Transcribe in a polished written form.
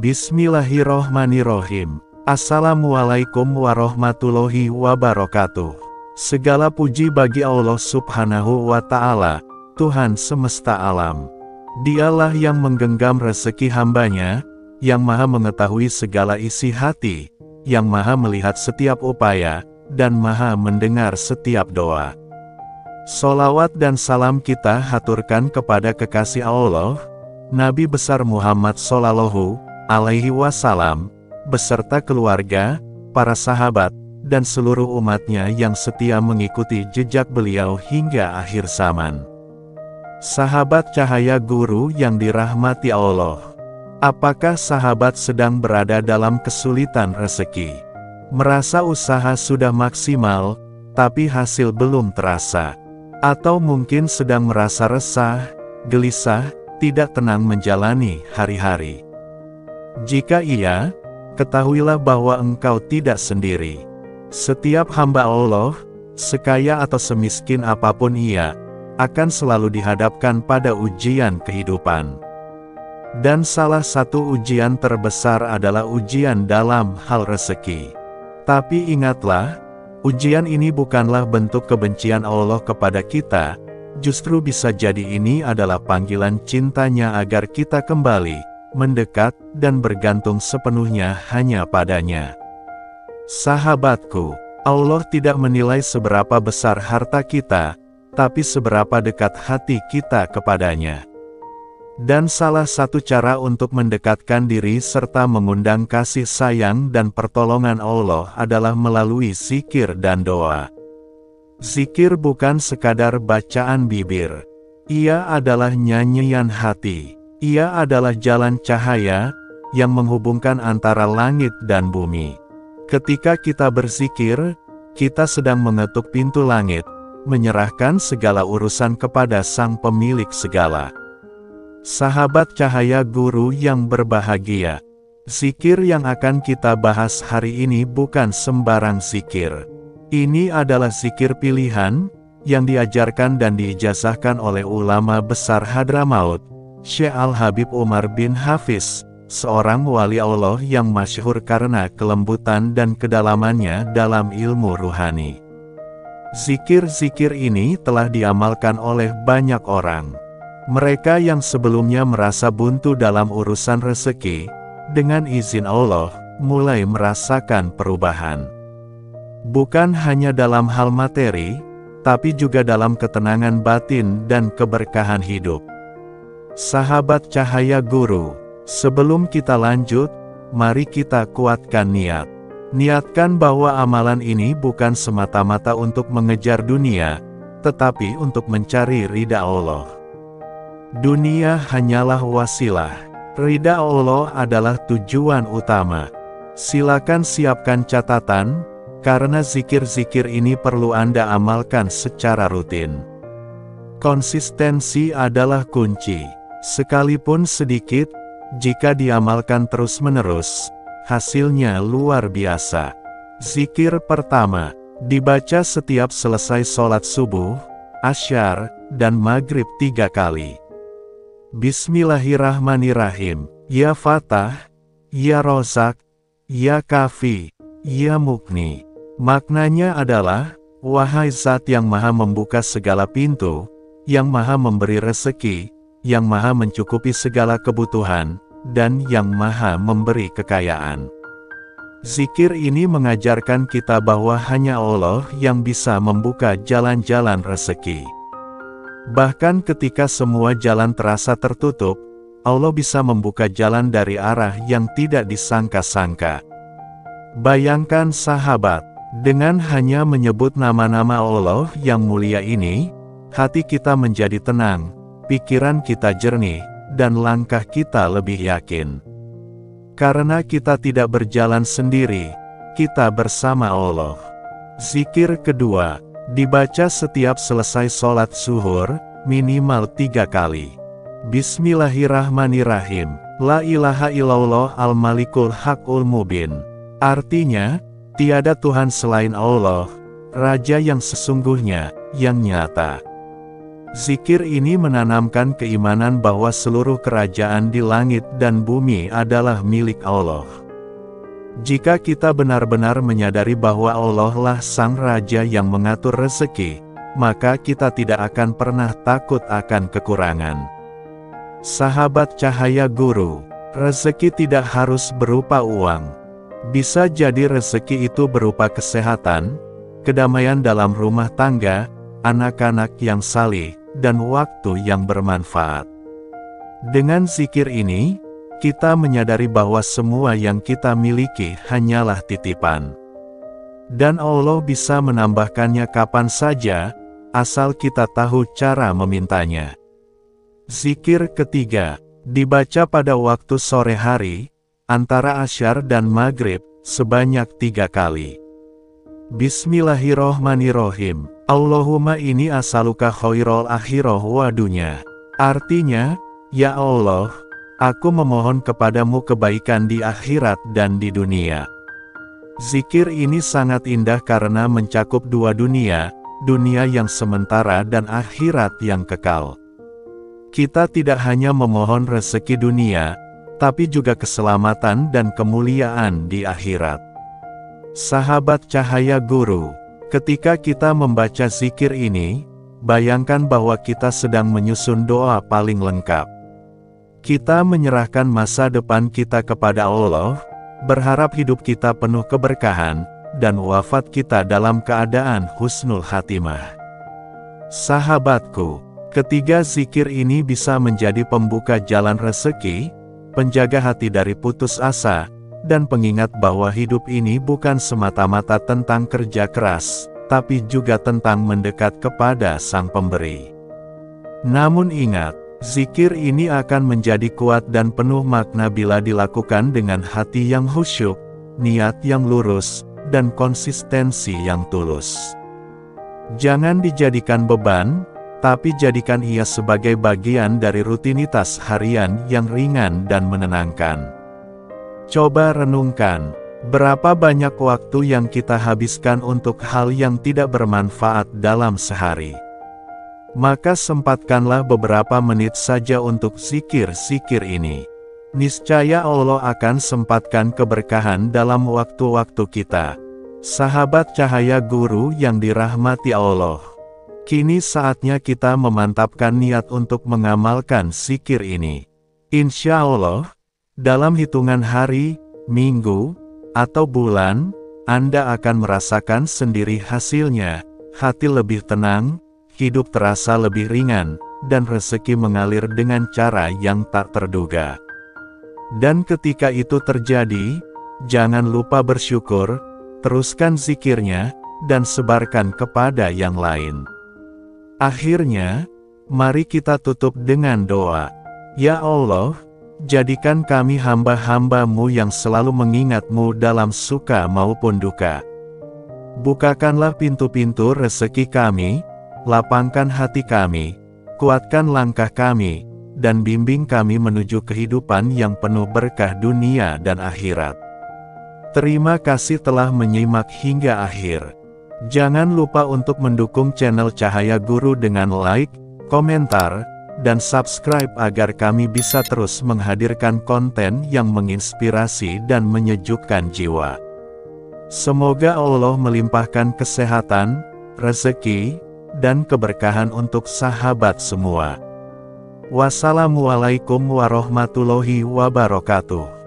Bismillahirrohmanirrohim. Assalamualaikum warahmatullahi wabarakatuh. Segala puji bagi Allah Subhanahu wa Ta'ala, Tuhan semesta alam. Dialah yang menggenggam rezeki hambanya, yang maha mengetahui segala isi hati, yang maha melihat setiap upaya, dan maha mendengar setiap doa. Sholawat dan salam kita haturkan kepada kekasih Allah, Nabi besar Muhammad Shallallahu Alaihi Wasallam, beserta keluarga, para sahabat, dan seluruh umatnya yang setia mengikuti jejak beliau hingga akhir zaman. Sahabat cahaya guru yang dirahmati Allah. Apakah sahabat sedang berada dalam kesulitan rezeki? Merasa usaha sudah maksimal, tapi hasil belum terasa? Atau mungkin sedang merasa resah, gelisah, tidak tenang menjalani hari-hari? Jika iya, ketahuilah bahwa engkau tidak sendiri. Setiap hamba Allah, sekaya atau semiskin apapun ia, akan selalu dihadapkan pada ujian kehidupan. Dan salah satu ujian terbesar adalah ujian dalam hal rezeki. Tapi ingatlah, ujian ini bukanlah bentuk kebencian Allah kepada kita, justru bisa jadi ini adalah panggilan cintanya agar kita kembali mendekat, dan bergantung sepenuhnya hanya padanya. Sahabatku, Allah tidak menilai seberapa besar harta kita, tapi seberapa dekat hati kita kepadanya. Dan salah satu cara untuk mendekatkan diri serta mengundang kasih sayang dan pertolongan Allah adalah melalui zikir dan doa. Zikir bukan sekadar bacaan bibir. Ia adalah nyanyian hati. Ia adalah jalan cahaya, yang menghubungkan antara langit dan bumi. Ketika kita berzikir, kita sedang mengetuk pintu langit, menyerahkan segala urusan kepada Sang Pemilik segala. Sahabat cahaya guru yang berbahagia, zikir yang akan kita bahas hari ini bukan sembarang zikir. Ini adalah zikir pilihan, yang diajarkan dan diijazahkan oleh ulama besar Hadramaut, Syekh Al-Habib Umar bin Hafiz, seorang wali Allah yang masyhur karena kelembutan dan kedalamannya dalam ilmu ruhani. Zikir-zikir ini telah diamalkan oleh banyak orang. Mereka yang sebelumnya merasa buntu dalam urusan rezeki, dengan izin Allah, mulai merasakan perubahan. Bukan hanya dalam hal materi, tapi juga dalam ketenangan batin dan keberkahan hidup. Sahabat cahaya guru, sebelum kita lanjut, mari kita kuatkan niat. Niatkan bahwa amalan ini bukan semata-mata untuk mengejar dunia, tetapi untuk mencari ridha Allah. Dunia hanyalah wasilah, ridha Allah adalah tujuan utama. Silakan siapkan catatan, karena zikir-zikir ini perlu Anda amalkan secara rutin. Konsistensi adalah kunci. Sekalipun sedikit, jika diamalkan terus-menerus, hasilnya luar biasa. Zikir pertama, dibaca setiap selesai sholat subuh, asyar, dan maghrib 3 kali. Bismillahirrahmanirrahim. Ya Fatah, Ya Rozak, Ya Kafi, Ya Mukni. Maknanya adalah, wahai Zat yang maha membuka segala pintu, yang maha memberi rezeki, yang maha mencukupi segala kebutuhan, dan yang maha memberi kekayaan. Zikir ini mengajarkan kita bahwa hanya Allah yang bisa membuka jalan-jalan rezeki. Bahkan ketika semua jalan terasa tertutup, Allah bisa membuka jalan dari arah yang tidak disangka-sangka. Bayangkan sahabat, dengan hanya menyebut nama-nama Allah yang mulia ini, hati kita menjadi tenang, pikiran kita jernih, dan langkah kita lebih yakin. Karena kita tidak berjalan sendiri, kita bersama Allah. Zikir kedua, dibaca setiap selesai sholat zuhur, minimal 3 kali. Bismillahirrahmanirrahim. La ilaha illallah al-malikul haqul mubin. Artinya, tiada Tuhan selain Allah, Raja yang sesungguhnya, yang nyata. Zikir ini menanamkan keimanan bahwa seluruh kerajaan di langit dan bumi adalah milik Allah. Jika kita benar-benar menyadari bahwa Allah lah Sang Raja yang mengatur rezeki, maka kita tidak akan pernah takut akan kekurangan. Sahabat Cahaya Guru, rezeki tidak harus berupa uang. Bisa jadi rezeki itu berupa kesehatan, kedamaian dalam rumah tangga, anak-anak yang saleh, dan waktu yang bermanfaat. Dengan zikir ini, kita menyadari bahwa semua yang kita miliki hanyalah titipan. Dan Allah bisa menambahkannya kapan saja, asal kita tahu cara memintanya. Zikir ketiga, dibaca pada waktu sore hari, antara Asyar dan Maghrib, sebanyak 3 kali. Bismillahirrohmanirrohim. Allahumma ini asaluka khairul akhirah wa dunya. Artinya, ya Allah, aku memohon kepadamu kebaikan di akhirat dan di dunia. Zikir ini sangat indah karena mencakup 2 dunia, dunia yang sementara dan akhirat yang kekal. Kita tidak hanya memohon rezeki dunia, tapi juga keselamatan dan kemuliaan di akhirat. Sahabat Cahaya Guru, ketika kita membaca zikir ini, bayangkan bahwa kita sedang menyusun doa paling lengkap. Kita menyerahkan masa depan kita kepada Allah, berharap hidup kita penuh keberkahan, dan wafat kita dalam keadaan husnul khatimah. Sahabatku, ketiga zikir ini bisa menjadi pembuka jalan rezeki, penjaga hati dari putus asa, dan pengingat bahwa hidup ini bukan semata-mata tentang kerja keras, tapi juga tentang mendekat kepada Sang Pemberi. Namun ingat, zikir ini akan menjadi kuat dan penuh makna bila dilakukan dengan hati yang khusyuk, niat yang lurus, dan konsistensi yang tulus. Jangan dijadikan beban, tapi jadikan ia sebagai bagian dari rutinitas harian yang ringan dan menenangkan. Coba renungkan, berapa banyak waktu yang kita habiskan untuk hal yang tidak bermanfaat dalam sehari. Maka sempatkanlah beberapa menit saja untuk zikir-zikir ini. Niscaya Allah akan sempatkan keberkahan dalam waktu-waktu kita. Sahabat Cahaya Guru yang dirahmati Allah, kini saatnya kita memantapkan niat untuk mengamalkan zikir ini. Insya Allah, dalam hitungan hari, minggu, atau bulan, Anda akan merasakan sendiri hasilnya. Hati lebih tenang, hidup terasa lebih ringan, dan rezeki mengalir dengan cara yang tak terduga. Dan ketika itu terjadi, jangan lupa bersyukur, teruskan zikirnya, dan sebarkan kepada yang lain. Akhirnya, mari kita tutup dengan doa. Ya Allah, jadikan kami hamba-hamba-Mu yang selalu mengingat-Mu dalam suka maupun duka. Bukakanlah pintu-pintu rezeki kami, lapangkan hati kami, kuatkan langkah kami, dan bimbing kami menuju kehidupan yang penuh berkah dunia dan akhirat. Terima kasih telah menyimak hingga akhir. Jangan lupa untuk mendukung channel Cahaya Guru dengan like, komentar, dan subscribe agar kami bisa terus menghadirkan konten yang menginspirasi dan menyejukkan jiwa. Semoga Allah melimpahkan kesehatan, rezeki, dan keberkahan untuk sahabat semua. Wassalamualaikum warahmatullahi wabarakatuh.